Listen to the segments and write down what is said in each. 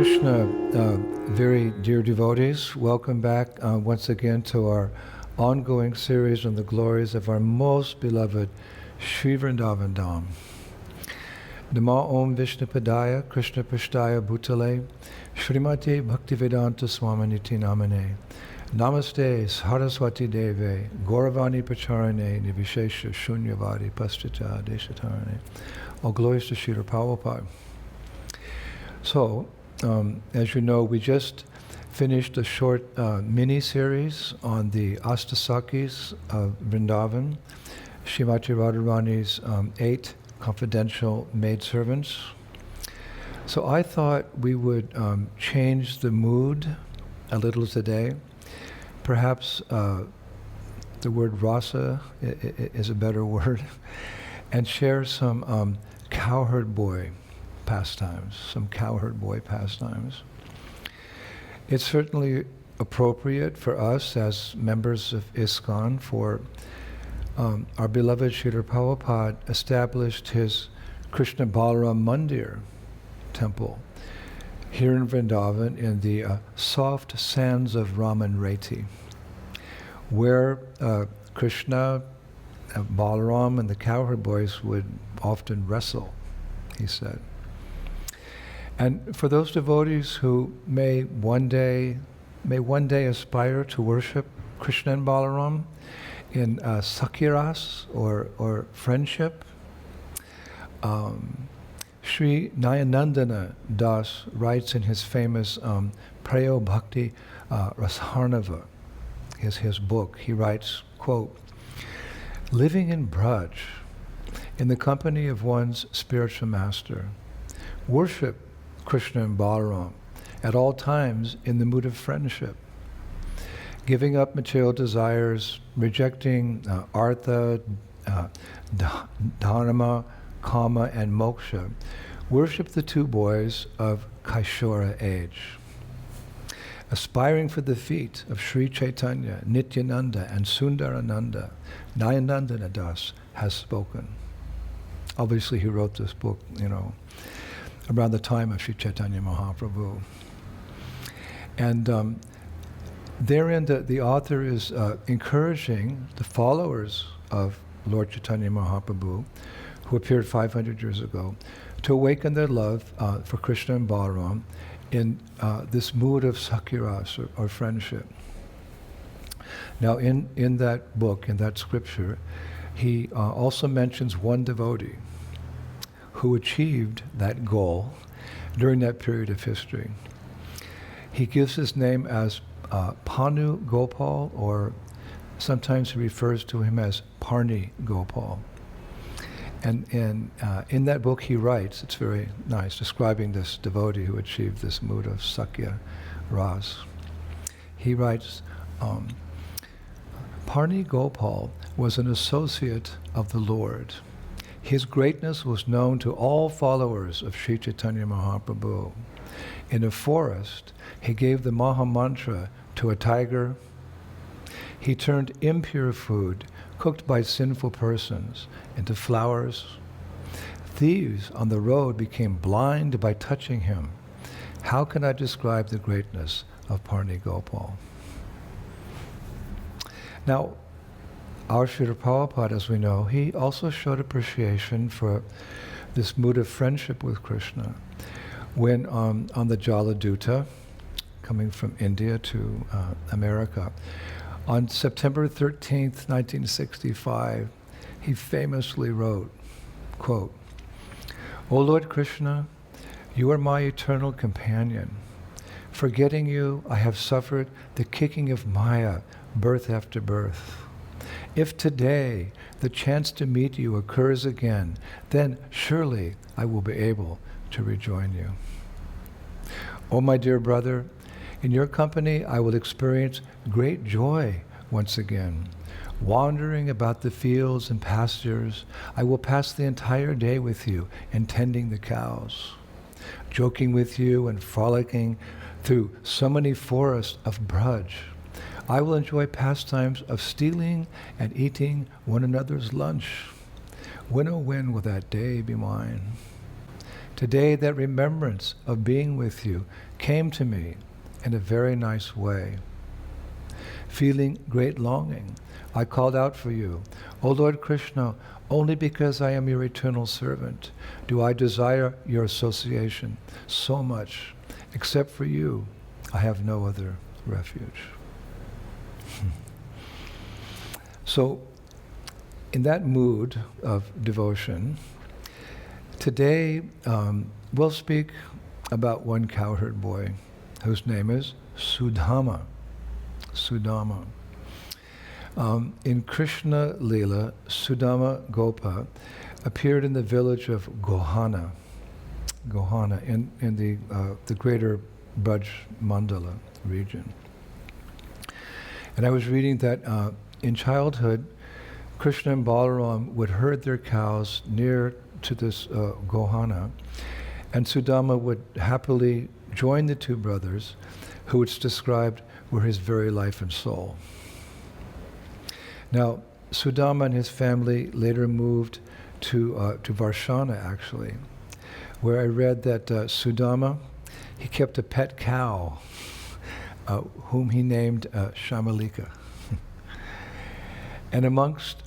Krishna, very dear devotees, welcome back once again to our ongoing series on the glories of our most beloved Sri Vrindavan Dham. Nama Om Vishnupadaya Krishna Pashtaya Bhutale Srimati Bhaktivedanta Swaminiti Namane Namaste Saraswati Deve Gauravani Pacharane Nivishesha Shunyavadi Pastita Deshatarane. All glories to Srila Prabhupada. So, as you know, we just finished a short mini-series on the Astasakis of Vrindavan, Srimati Radharani's 8 confidential maidservants. So I thought we would change the mood a little today. Perhaps the word rasa is a better word, and share some cowherd boy pastimes, some cowherd boy pastimes. It's certainly appropriate for us as members of ISKCON for our beloved Srila Prabhupada established his Krishna Balarama Mandir temple here in Vrindavan in the soft sands of Raman Reti, where Krishna, Balarama, and the cowherd boys would often wrestle, he said. And for those devotees who may one day aspire to worship Krishna and Balaram in Sakhiras or friendship, Sri Nayanandana Das writes in his famous Prayo Bhakti Rasharnava, his book, he writes, quote, "Living in Braj, in the company of one's spiritual master, worship Krishna and Balaram at all times in the mood of friendship, giving up material desires, rejecting artha, dharma, kama, and moksha. Worship the two boys of Kaishora age. Aspiring for the feet of Sri Chaitanya, Nityananda, and Sundarananda, Nayanandana Das has spoken." Obviously he wrote this book, around the time of Sri Chaitanya Mahaprabhu. And therein the author is encouraging the followers of Lord Chaitanya Mahaprabhu, who appeared 500 years ago, to awaken their love for Krishna and Balaram in this mood of sakhiras or friendship. Now in that book, in that scripture, he also mentions one devotee who achieved that goal during that period of history. He gives his name as Panu Gopal, or sometimes he refers to him as Parni Gopal. And in that book he writes, it's very nice, describing this devotee who achieved this mood of Sakhya Ras. He writes, Parni Gopal was an associate of the Lord. His greatness was known to all followers of Sri Chaitanya Mahaprabhu. In a forest, he gave the Maha Mantra to a tiger. He turned impure food, cooked by sinful persons, into flowers. Thieves on the road became blind by touching him. How can I describe the greatness of Parni Gopal? Now, our Srila Prabhupada, as we know, he also showed appreciation for this mood of friendship with Krishna when on the Jaladuta, coming from India to America, on September 13th, 1965, he famously wrote, quote, "O Lord Krishna, you are my eternal companion. Forgetting you, I have suffered the kicking of Maya, birth after birth. If today the chance to meet you occurs again, then surely I will be able to rejoin you. Oh, my dear brother, in your company I will experience great joy once again. Wandering about the fields and pastures, I will pass the entire day with you in tending the cows, joking with you and frolicking through so many forests of Braj. I will enjoy pastimes of stealing and eating one another's lunch. When, oh when will that day be mine? Today that remembrance of being with you came to me in a very nice way. Feeling great longing, I called out for you, O Lord Krishna, only because I am your eternal servant do I desire your association so much. Except for you, I have no other refuge. So, in that mood of devotion, today we'll speak about one cowherd boy whose name is Sudama. Sudama. In Krishna Leela, Sudama Gopa appeared in the village of Gohana in the greater Braj Mandala region. And I was reading that in childhood, Krishna and Balarama would herd their cows near to this Gohana, and Sudama would happily join the two brothers, who it's described were his very life and soul. Now, Sudama and his family later moved to Varshana, actually, where I read that Sudama, he kept a pet cow, whom he named Shamalika. And amongst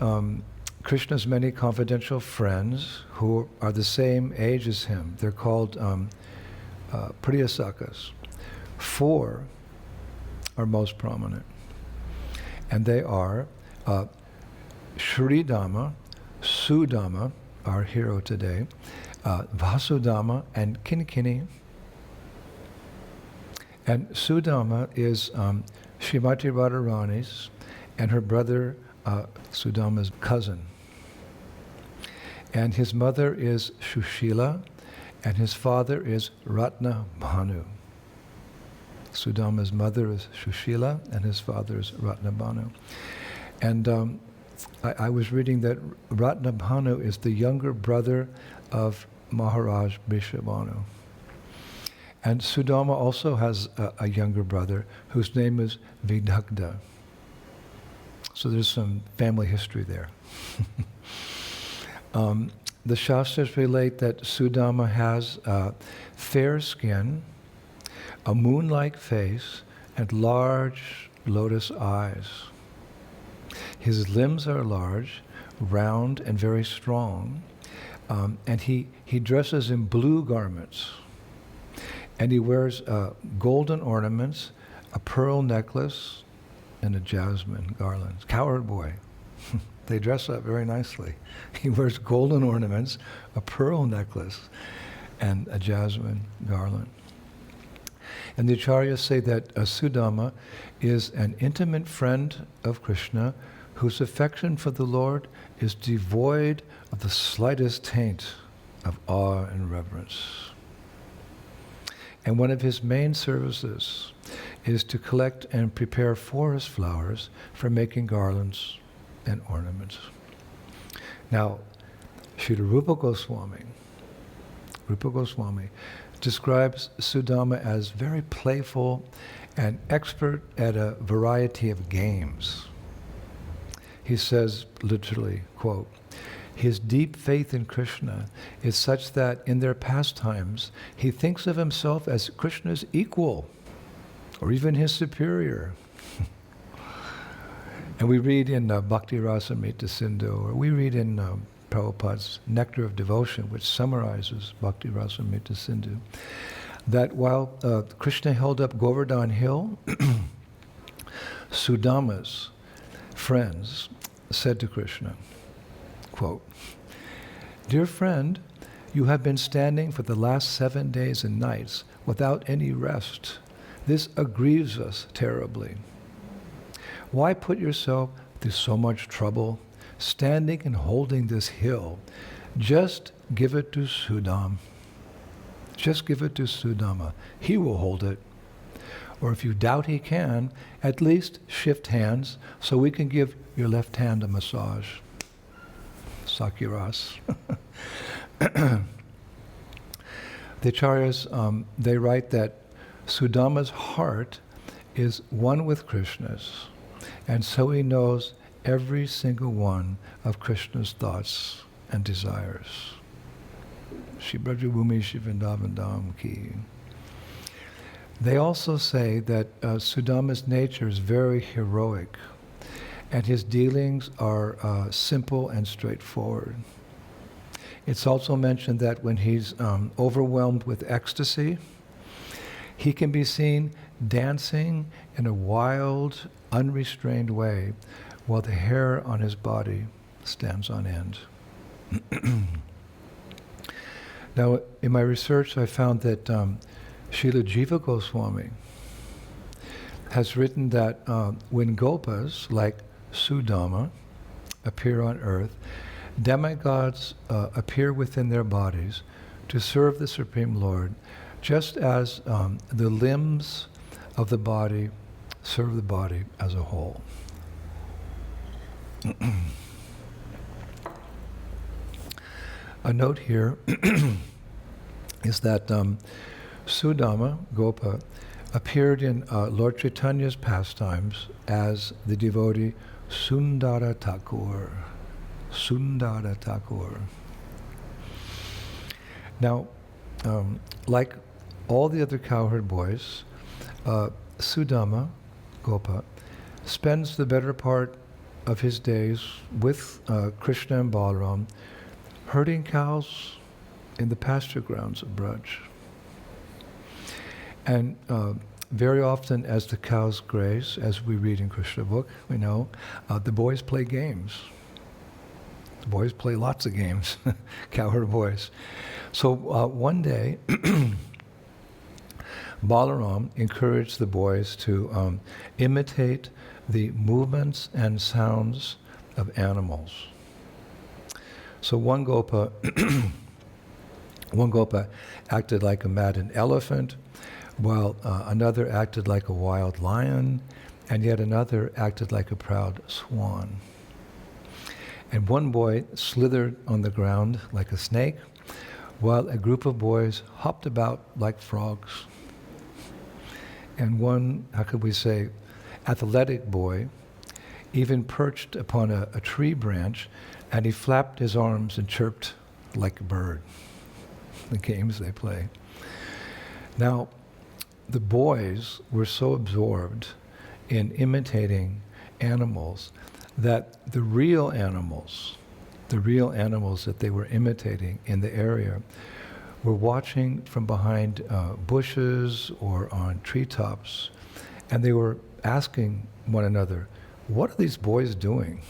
Krishna's many confidential friends who are the same age as him, they're called Priyasakas. 4 are most prominent. And they are Shridama, Sudama, our hero today, Vasudama, and Kinkini. And Sudama is Srimati Radharani's and her brother Sudama's cousin. And his mother is Shushila, and his father is Ratna Bhanu. Sudama's mother is Shushila, and his father is Ratna Bhanu. And I was reading that Ratna Bhanu is the younger brother of Maharaj Vrishabhanu. And Sudama also has a younger brother whose name is Vidagdha. So there's some family history there. The Shastras relate that Sudama has fair skin, a moon-like face, and large lotus eyes. His limbs are large, round, and very strong, and he dresses in blue garments. And he wears golden ornaments, a pearl necklace, and a jasmine garland. Cowherd boy. They dress up very nicely. He wears golden ornaments, a pearl necklace, and a jasmine garland. And the Acharyas say that Sudama is an intimate friend of Krishna whose affection for the Lord is devoid of the slightest taint of awe and reverence. And one of his main services is to collect and prepare forest flowers for making garlands and ornaments. Now, Srila Rupa Goswami describes Sudama as very playful and expert at a variety of games. He says, literally, quote, his deep faith in Krishna is such that in their pastimes he thinks of himself as Krishna's equal, or even his superior. And we read in Bhakti Rasamrita Sindhu, or we read in Prabhupada's Nectar of Devotion, which summarizes Bhakti Rasamrita Sindhu, that while Krishna held up Govardhan Hill, Sudama's friends said to Krishna, quote, dear friend, you have been standing for the last 7 days and nights without any rest. This aggrieves us terribly. Why put yourself through so much trouble, standing and holding this hill? Just give it to Sudama. Just give it to Sudama. He will hold it. Or if you doubt he can, at least shift hands so we can give your left hand a massage. Sakiras. The Acharyas, they write that Sudama's heart is one with Krishna's, and so he knows every single one of Krishna's thoughts and desires. Shri Brajabhumi Shri Vrindavan Dham Ki. They also say that Sudama's nature is very heroic, and his dealings are simple and straightforward. It's also mentioned that when he's overwhelmed with ecstasy, he can be seen dancing in a wild, unrestrained way while the hair on his body stands on end. Now, in my research, I found that Srila Jiva Goswami has written that when Gopas, like Sudama, appear on earth, demigods appear within their bodies to serve the Supreme Lord, just as the limbs of the body serve the body as a whole. A note here is that Sudama, Gopa, appeared in Lord Chaitanya's pastimes as the devotee Sundara Thakur. Sundara Thakur. Now, like all the other cowherd boys, Sudama, Gopa, spends the better part of his days with Krishna and Balaram, herding cows in the pasture grounds of Braj. And very often as the cows graze, as we read in Krishna book, we know, the boys play games. The boys play lots of games, cowherd boys. So one day, Balaram encouraged the boys to imitate the movements and sounds of animals. So one Gopa acted like a maddened elephant, while another acted like a wild lion, and yet another acted like a proud swan. And one boy slithered on the ground like a snake, while a group of boys hopped about like frogs. And one, how could we say, athletic boy even perched upon a tree branch, and he flapped his arms and chirped like a bird. The games they play. Now, the boys were so absorbed in imitating animals that the real animals that they were imitating in the area were watching from behind bushes or on treetops, and they were asking one another, what are these boys doing?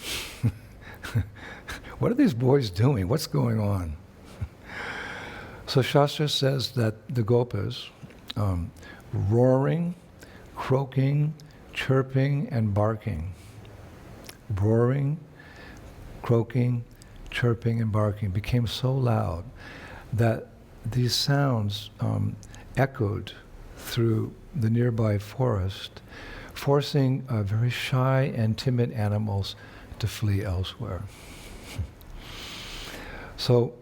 What are these boys doing? What's going on? So Shastra says that the Gopas, roaring, croaking, chirping, and barking. Roaring, croaking, chirping, and barking became so loud that these sounds echoed through the nearby forest, forcing very shy and timid animals to flee elsewhere. So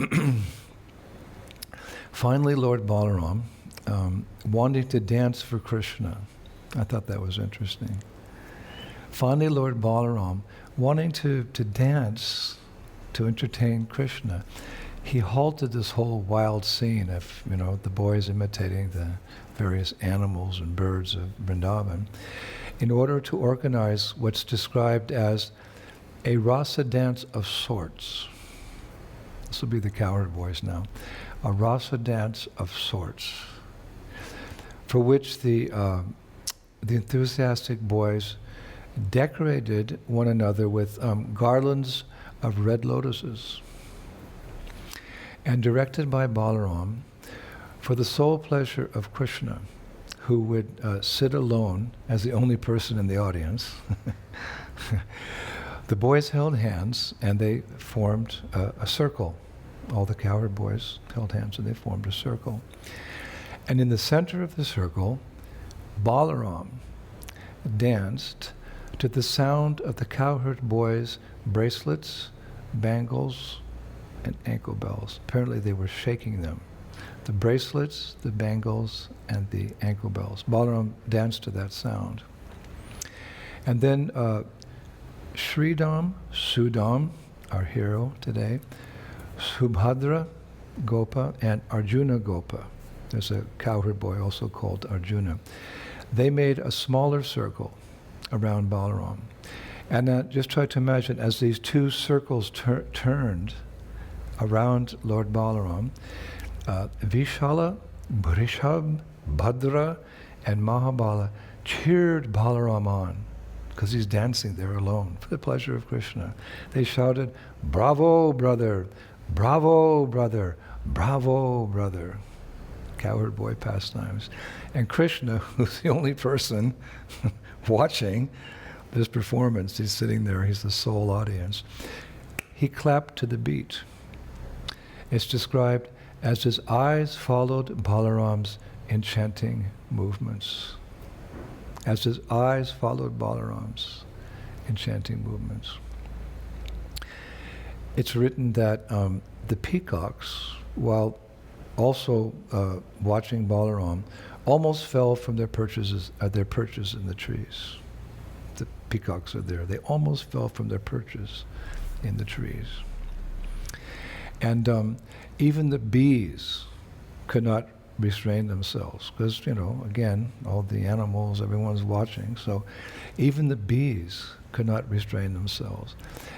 finally Lord Balaram, wanting to dance for Krishna, I thought that was interesting. Finally Lord Balaram, wanting to dance to entertain Krishna, he halted this whole wild scene of, the boys imitating the various animals and birds of Vrindavan, in order to organize what's described as a rasa dance of sorts. This will be the cowherd boys now. A rasa dance of sorts, for which the enthusiastic boys decorated one another with garlands of red lotuses. And directed by Balaram, for the sole pleasure of Krishna, who would sit alone as the only person in the audience, the boys held hands and they formed a circle. All the cowherd boys held hands and they formed a circle. And in the center of the circle, Balaram danced to the sound of the cowherd boys' bracelets, bangles, and ankle bells. Apparently they were shaking them. The bracelets, the bangles, and the ankle bells. Balaram danced to that sound. And then Sudam, our hero today, Subhadra Gopa, and Arjuna Gopa There's a cowherd boy also called Arjuna. They made a smaller circle around Balaram. And just try to imagine, as these two circles turned around Lord Balaram, Vishala, Bhrishab, Bhadra, and Mahabala cheered Balaram on, because he's dancing there alone for the pleasure of Krishna. They shouted, "Bravo, brother! Bravo, brother! Bravo, brother!" Cowherd boy pastimes. And Krishna, who's the only person watching this performance, he's sitting there, he's the sole audience, he clapped to the beat. It's described as his eyes followed Balaram's enchanting movements. As his eyes followed Balaram's enchanting movements. It's written that the peacocks, while also watching Balaram, almost fell from their perches in the trees. The peacocks are there. They almost fell from their perches in the trees. And even the bees could not restrain themselves, because, again, all the animals, everyone's watching, so even the bees could not restrain themselves.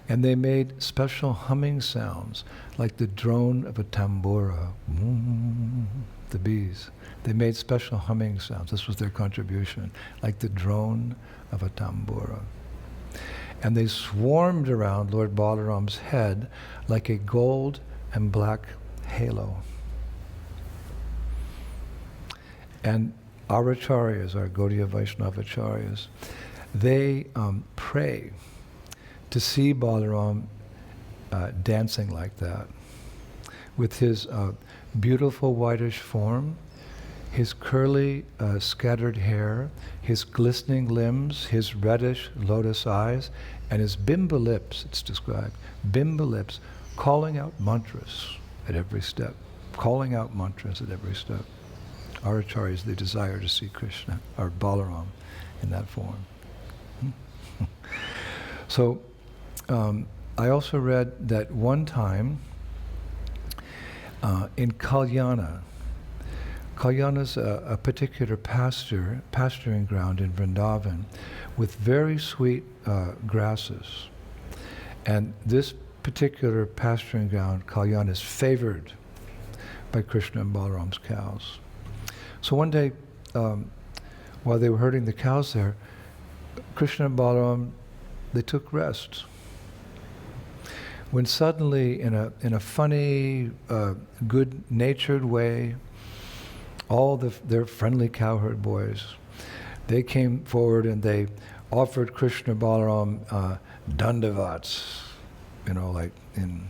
And they made special humming sounds, like the drone of a tambura. The bees. They made special humming sounds. This was their contribution, like the drone of a tambura. And they swarmed around Lord Balaram's head like a gold and black halo. And our acharyas, our Gaudiya Vaishnava acharyas, they pray to see Balaram dancing like that, with his beautiful whitish form, his curly scattered hair, his glistening limbs, his reddish lotus eyes, and his bimba lips, it's described, bimba lips, calling out mantras at every step, calling out mantras at every step. Our acharyas, they desire to see Krishna, or Balaram, in that form. So, I also read that one time in Kalyana, Kalyana's a particular pasturing ground in Vrindavan with very sweet grasses. And this particular pasturing ground, Kalyana, is favored by Krishna and Balaram's cows. So one day, while they were herding the cows there, Krishna and Balaram, they took rest. When suddenly, in a funny, good-natured way, all their friendly cowherd boys, they came forward and they offered Krishna Balaram dandavats, like in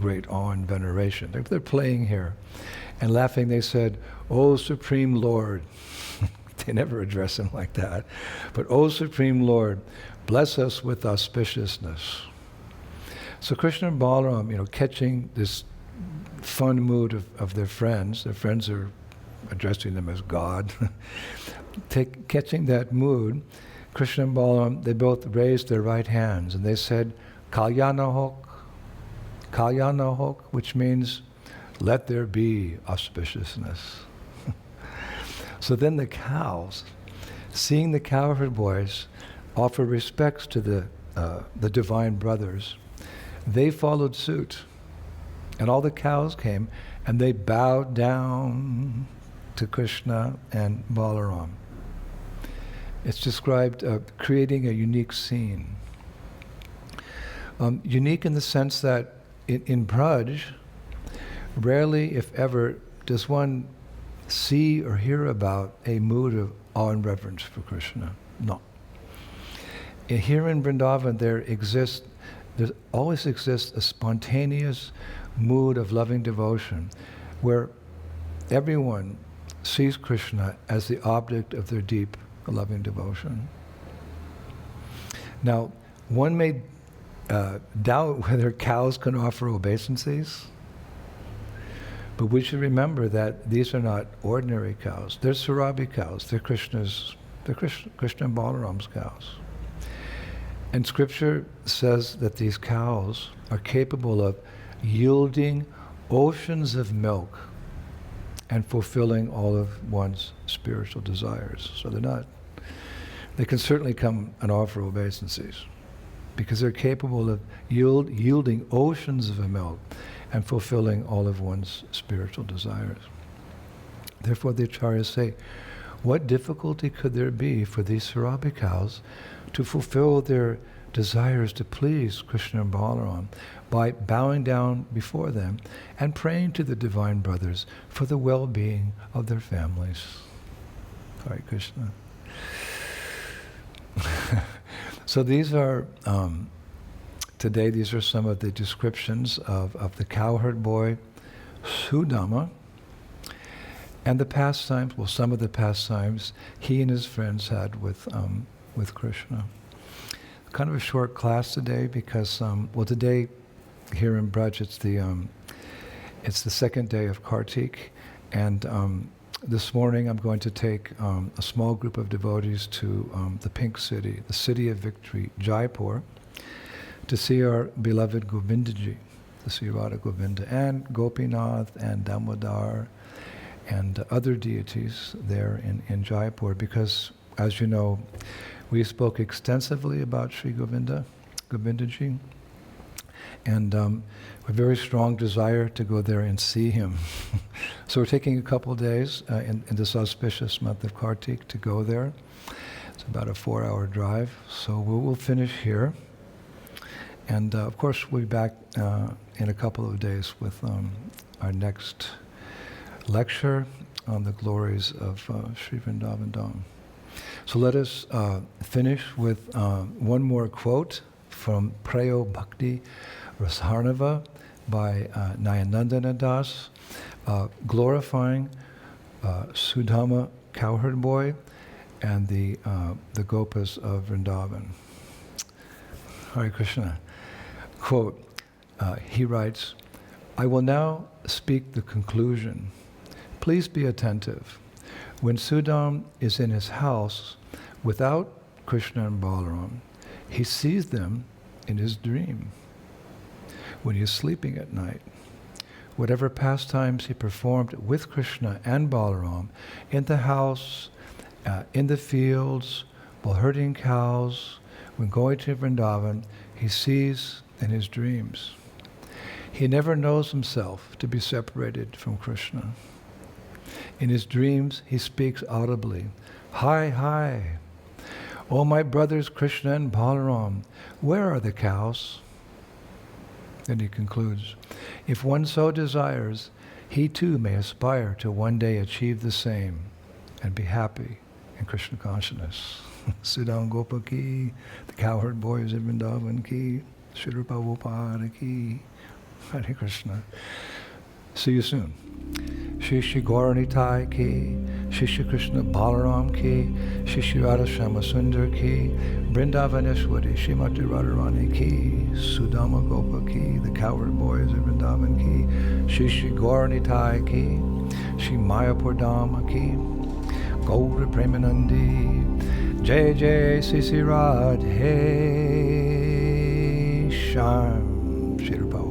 great awe and veneration. They're playing here. And laughing, they said, "O Supreme Lord," they never address him like that, but "O Supreme Lord, bless us with auspiciousness." So Krishna and Balaram, catching this fun mood of their friends are addressing them as God, catching that mood, Krishna and Balaram, they both raised their right hands and they said, Kalyana hok, which means, let there be auspiciousness. So then the cows, seeing the cowherd boys offer respects to the divine brothers, they followed suit. And all the cows came and they bowed down to Krishna and Balaram. It's described creating a unique scene. Unique in the sense that in Braj, rarely, if ever, does one see or hear about a mood of awe and reverence for Krishna. No. Here in Vrindavan, there always exists a spontaneous mood of loving devotion where everyone sees Krishna as the object of their deep loving devotion. Now, one may doubt whether cows can offer obeisances, but we should remember that these are not ordinary cows. They're Surabhi cows. They're Krishna and Balaram's cows. And Scripture says that these cows are capable of yielding oceans of milk and fulfilling all of one's spiritual desires. So they can certainly come and offer obeisances because they're capable of yielding oceans of milk and fulfilling all of one's spiritual desires. Therefore the acharyas say, what difficulty could there be for these Surabhi cows to fulfill their desires to please Krishna and Balaram by bowing down before them and praying to the divine brothers for the well-being of their families? Hare Krishna. So these are, today these are some of the descriptions of the cowherd boy, Sudama, and the pastimes, well, some of the pastimes he and his friends had with Krishna. Kind of a short class today because, today here in Braj it's the second day of Kartik, and this morning I'm going to take a small group of devotees to the Pink City, the city of victory, Jaipur, to see our beloved Govindaji, to see Radha Govinda, and Gopinath and Damodar, and other deities there in Jaipur, because, as you know, we spoke extensively about Sri Govindaji, and a very strong desire to go there and see him. So we're taking a couple of days in this auspicious month of Kartik to go there. It's about a 4-hour drive, so we'll finish here. And of course we'll be back in a couple of days with our next lecture on the glories of Sri Vrindavan Dham. So let us finish with one more quote from Prayo Bhakti Rasarnava by Nayanandana Das, glorifying Sudama, cowherd boy, and the Gopas of Vrindavan. Hare Krishna. Quote, he writes, I will now speak the conclusion. Please be attentive. When Sudam is in his house without Krishna and Balaram, he sees them in his dream. When he is sleeping at night, whatever pastimes he performed with Krishna and Balaram in the house, in the fields, while herding cows, when going to Vrindavan, he sees in his dreams. He never knows himself to be separated from Krishna. In his dreams, he speaks audibly, Hi, hi. O my brothers Krishna and Balaram, where are the cows? Then he concludes, if one so desires, he too may aspire to one day achieve the same and be happy in Krishna consciousness. Sudam Gopa ki, the cowherd boys of Vrindavan ki, Shri Rupa Gopal ki, Hare Krishna. See you soon. Shri Shri Gauranitai ki, Shri Shri Krishna Balaram ki, Shri Shri Radha Shama Sundar ki, Vrindavaneshwari Shrimati Radharani ki, Sudama Gopa ki, the cowherd boys of Vrindavan ki, Shri Shri Gauranitai ki, Shri Mayapur Dhama ki, Gaura Premanandi, Jai Jai Sisi Radhe Sham, Shri Rupa